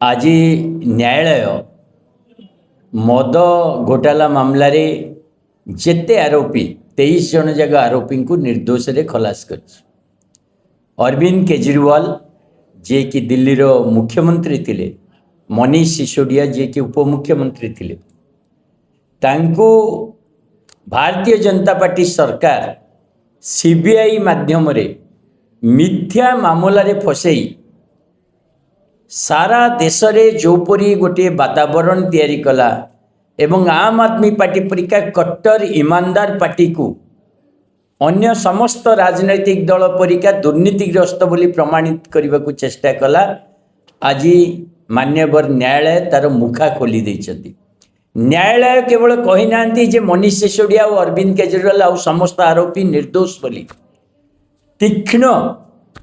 आज न्यायालय मद घोटाला मामलें जेते आरोपी 23 जन जगह आरोपी को निर्दोष रे खलास कर अरविंद केजरीवाल जे कि दिल्ली रो मुख्यमंत्री थिले, मनीष सिसोदिया जे कि उपमुख्यमंत्री थिले, तांको भारतीय जनता पार्टी सरकार सीबीआई माध्यम रे मिथ्या मामला रे फसई सारा देश रे जोपरी गोटे वातावरण तैयारी कला एवं आम आदमी पार्टी परिका कट्टर ईमानदार पार्टी को अन्य समस्त राजनैतिक दल परिका दुर्नीतिग्रस्त बोली प्रमाणित करने को चेष्टा कला। आज मान्यवर न्यायालय तार मुखा खोली देइछथि। न्यायालय केवल कही नांती जे मनीष सिसोदिया और अरविंद केजरीवाल और समस्त आरोपी निर्दोष बोली। तीक्ष्ण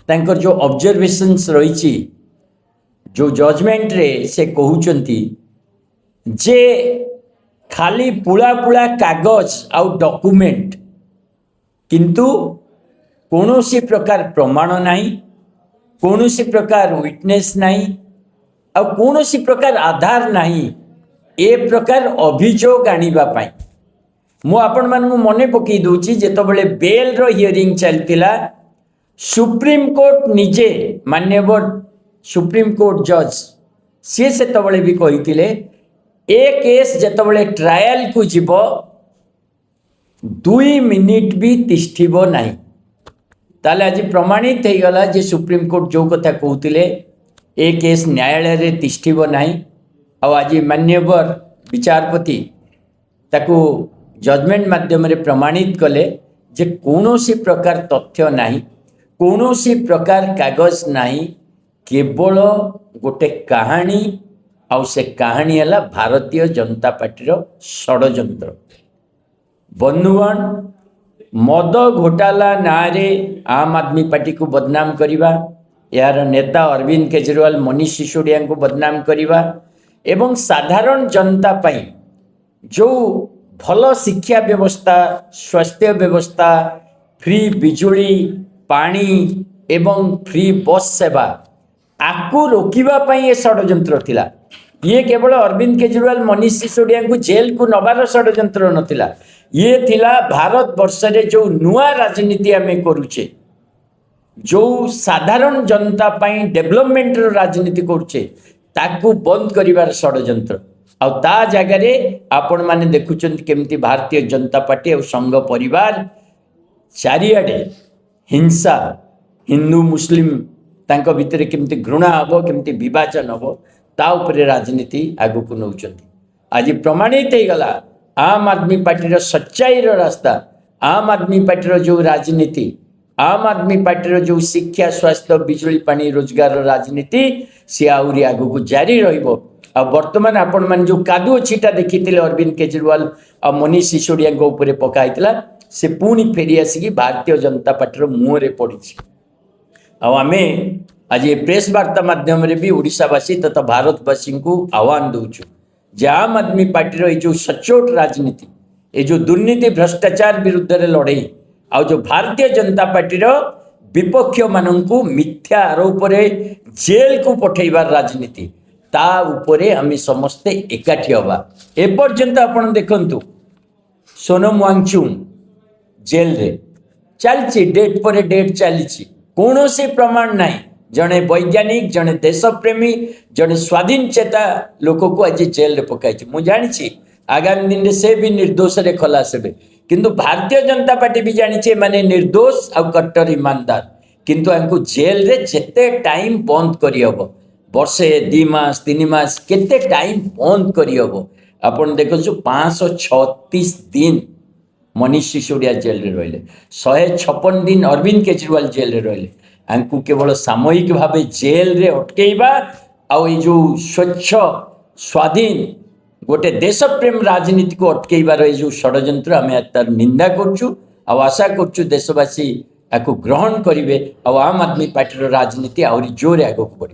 तांकर जो ऑब्जर्वेशंस रही जो जजमेंट रे से कहउचंती जे खाली पुला पुला कागज आउ डॉक्यूमेंट किंतु कौनसी प्रकार प्रमाण नहीं, कौनसी प्रकार विटनेस नहीं आ कौनसी प्रकार आधार नहीं ए प्रकार अभियोग आनिबा पाई मु आपण मानकु मने पकई दूची जेतबेले बेल रो हियरिंग चलतिला सुप्रीम कोर्ट निजे मान्यवर सुप्रीम कोर्ट जज सी सेतबेले भी कहितिले ए केस जेतबेले ट्रायल को जीवो 2 मिनिट भी तिष्ठिबो नहीं। ताले आज प्रमाणित हो गला जे सुप्रीम कोर्ट जो कथा कहते ए केस न्यायालय रे तिष्ठिबो नहीं। और आज मान्यवर विचारपति ताकू जजमेंट माध्यम रे प्रमाणित कले जे कौनसी प्रकार तथ्य नहीं, कौनसी प्रकार कागज नहीं, केवल गोटे कहानी आउ से कहानी है भारतीय जनता पार्टी षड्यंत्र। बंधुगण मद घोटाला नारे आम आदमी पार्टी को बदनाम करवा, यार नेता अरविंद केजरीवाल मनीष सिसोदिया को बदनाम करवा एवं साधारण जनता पाई जो भल शिक्षा व्यवस्था, स्वास्थ्य व्यवस्था, फ्री बिजुली पानी एवं फ्री बस सेवा आपको रोकिबा पाई ये षड्यंत्र थिला। ये केवल अरविंद केजरीवाल मनीष सिसोदिया को जेल को नबार षड्यंत्र नथिला, ये थिला भारत वर्ष रे जो नुआ राजनीति आमे करूचे, जो साधारण जनता पाई डेवलपमेंट राजनीति करूचे ताकू बंद करिवार षड्यंत्र। आ ता जगह रे आपण माने देखुचंत केमती भारतीय जनता पार्टी और संघ परिवार चारिआडे हिंसा, हिंदू मुस्लिम तांको भितर केमती घृणा हबो, केमती विभाजन हबो ता उपरे राजनीति आगु को नौचंती। आज प्रमाणित हो गला आम आदमी पार्टी सच्चाई रास्ता, आम आदमी पार्टी जो राजनीति, आम आदमी पार्टी जो शिक्षा, स्वास्थ्य, बिजुली पानी, रोजगार राजनीति सी आहरी आगु को जारी रहिबो। आ वर्तमान आपण मान जो कादुओ छिटा देखिथिले अरविंद केजरीवाल और मनीष सिसोदिया को ऊपर पकाइतला से पुणी फेरी आसिकी भारतीय जनता पार्टी मुहरे पड़ी। आमे आज ये प्रेस वार्ता माध्यम रे भी ओडिशावासी तथा भारतवासी को आह्वान दूचु जे आम आदमी पार्टी जो सचोट राजनीति, ये जो दुर्नीति भ्रष्टाचार विरुद्ध रे लड़ई आ जो भारतीय जनता पार्टी विपक्ष मानू मिथ्या आरोप रे जेल को पठेबार राजनीति ता उपरे आम समस्ते एकाठी हवा। एपर्यंत आपण देखंतु सोनम वांगचुक जेल रे चलची, डेट पर डेट चली, कौन से प्रमाण नहीं। जड़े वैज्ञानिक, जड़े देशप्रेमी, जड़े स्वाधीन चेता लोक को आज जेल रे पकाई। मुझे जानी आगामी दिन में से भी निर्दोष रे खलास हे, किंतु भारतीय जनता पार्टी भी जानी माने निर्दोष और कट्टर ईमानदार, किंतु हमको जेल रे जेते टाइम बंद करी हबो, वर्षे 2 मास 3 मास केते टाइम बंद करी हबो। आपण देखो 536 दिन मनीष सिसोदिया जेल रे रहिले, 156 दिन अरविंद केजरीवाल जेल रे रहिले। हमको केवल सामयिक भाव जेल रे अटकेबा आउ ये जो स्वच्छ स्वाधीन गोटे देशप्रेम राजनीति को अटकेबार ये जो षड्यंत्र आम तार निंदा करुचु। आशा करुचु देशवासी आपको ग्रहण करेंगे। आम आदमी पार्टी राजनीति आहरी जोर आगक बढ़।